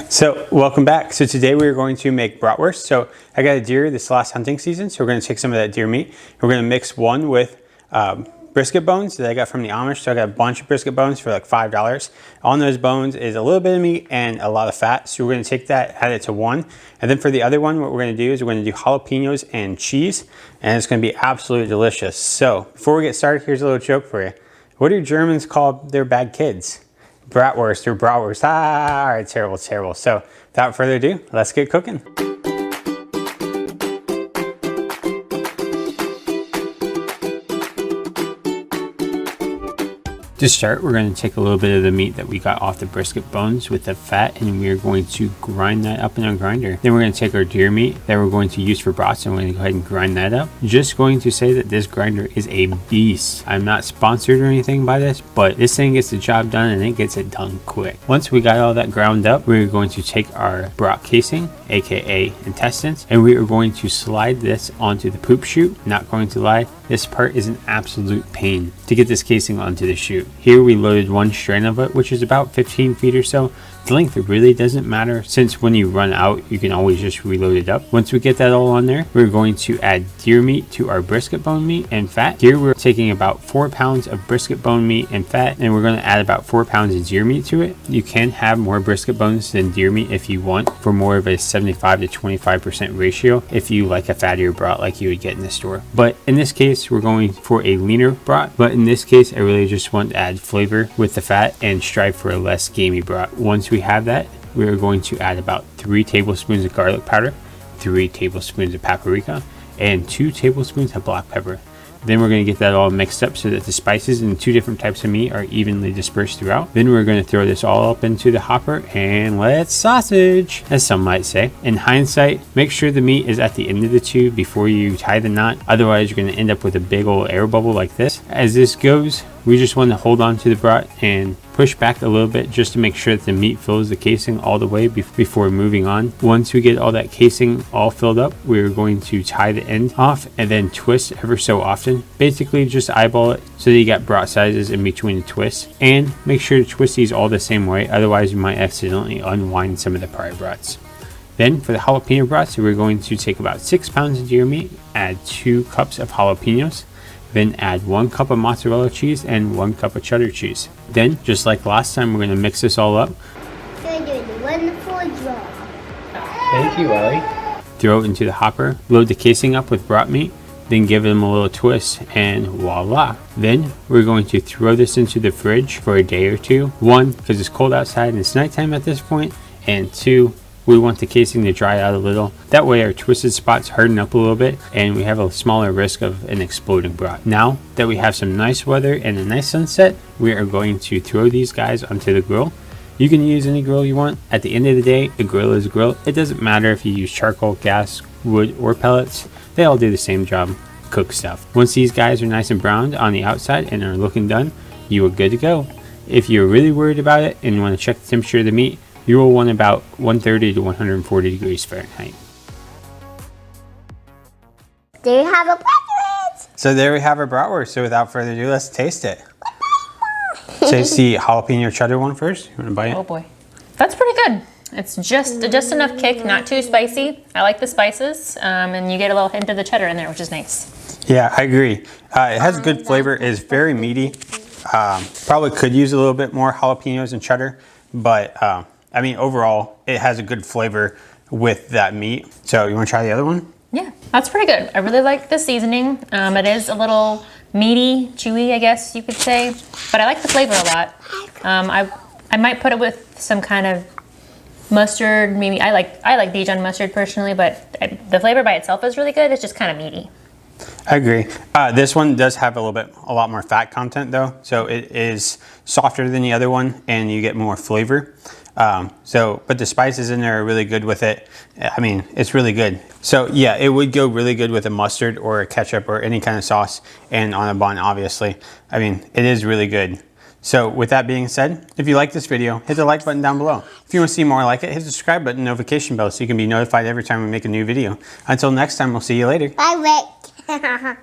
So welcome back. So today we're going to make bratwurst. So I got a deer this last hunting season, so we're going to take some of that deer meat. We're going to mix one with brisket bones that I got from the Amish. So I got a bunch of brisket bones for like $5. On those bones is a little bit of meat and a lot of fat. So we're going to take that, add it to one. And then for the other one, what we're going to do is we're going to do jalapenos and cheese. And it's going to be absolutely delicious. So before we get started, here's a little joke for you. What do Germans call their bad kids? Bratwurst or bratwurst. Ah, all right, terrible, terrible. So without further ado, let's get cooking. To start, we're going to take a little bit of the meat that we got off the brisket bones with the fat, and we're going to grind that up in our grinder. Then we're going to take our deer meat that we're going to use for brats, and we're going to go ahead and grind that up. Just going to say that this grinder is a beast. I'm not sponsored or anything by this, but this thing gets the job done, and it gets it done quick. Once we got all that ground up, we're going to take our brat casing, aka intestines, and we are going to slide this onto the poop chute. Not going to lie, this part is an absolute pain to get this casing onto the chute. Here we loaded one strand of it, which is about 15 feet or so. The length really doesn't matter, since when you run out, you can always just reload it up. Once we get that all on there, we're going to add deer meat to our brisket bone meat and fat. Here we're taking about 4 pounds of brisket bone meat and fat, and we're going to add about 4 pounds of deer meat to it. You can have more brisket bones than deer meat if you want, for more of a 75 to 25% ratio if you like a fattier brat like you would get in the store. But in this case, we're going for a leaner brat. But in this case, I really just want to add flavor with the fat and strive for a less gamey brat. Once we have that, we are going to add about 3 tablespoons of garlic powder, 3 tablespoons of paprika, and 2 tablespoons of black pepper. Then we're going to get that all mixed up so that the spices and 2 different types of meat are evenly dispersed throughout. Then we're going to throw this all up into the hopper and let's sausage, as some might say. In hindsight, make sure the meat is at the end of the tube before you tie the knot. Otherwise, you're going to end up with a big old air bubble like this. As this goes, we just want to hold on to the brat and push back a little bit just to make sure that the meat fills the casing all the way before moving on. Once we get all that casing all filled up, we're going to tie the end off and then twist ever so often. Basically just eyeball it so that you got brat sizes in between the twists, and make sure to twist these all the same way, otherwise you might accidentally unwind some of the prior brats. Then for the jalapeno brats, we're going to take about 6 pounds of deer meat, add 2 cups of jalapenos, then add 1 cup of mozzarella cheese and 1 cup of cheddar cheese. Then, just like last time, we're going to mix this all up. You're doing a wonderful job. Thank you, Ellie. Throw it into the hopper, load the casing up with brat meat, then give them a little twist, and voila. Then we're going to throw this into the fridge for a day or two. 1, because it's cold outside and it's nighttime at this point, and 2, we want the casing to dry out a little. That way our twisted spots harden up a little bit and we have a smaller risk of an exploding brat. Now that we have some nice weather and a nice sunset, we are going to throw these guys onto the grill. You can use any grill you want. At the end of the day, a grill is a grill. It doesn't matter if you use charcoal, gas, wood, or pellets. They all do the same job, cook stuff. Once these guys are nice and browned on the outside and are looking done, you are good to go. If you're really worried about it and you want to check the temperature of the meat, you will want about 130 to 140 degrees Fahrenheit. There you have a bratwurst. So there we have our bratwurst. So without further ado, let's taste it. Taste the jalapeno cheddar one first. You want to bite it? Oh boy, that's pretty good. It's just enough kick, not too spicy. I like the spices, and you get a little hint of the cheddar in there, which is nice. Yeah, I agree. It has good flavor. It is very meaty. Probably could use a little bit more jalapenos and cheddar, but I mean, overall, it has a good flavor with that meat. So you want to try the other one? Yeah, that's pretty good. I really like the seasoning. It is a little meaty, chewy, I guess you could say, but I like the flavor a lot. I might put it with some kind of mustard. Maybe I like Dijon mustard personally, but the flavor by itself is really good. It's just kind of meaty. I agree. This one does have a lot more fat content though, so it is softer than the other one, and you get more flavor. But the spices in there are really good with it. I mean, it's really good. So yeah, it would go really good with a mustard or a ketchup or any kind of sauce, and on a bun, obviously. I mean, it is really good. So with that being said, if you like this video, hit the like button down below. If you want to see more like it, hit the subscribe button, notification bell, so you can be notified every time we make a new video. Until next time, we'll see you later. Bye, Rick.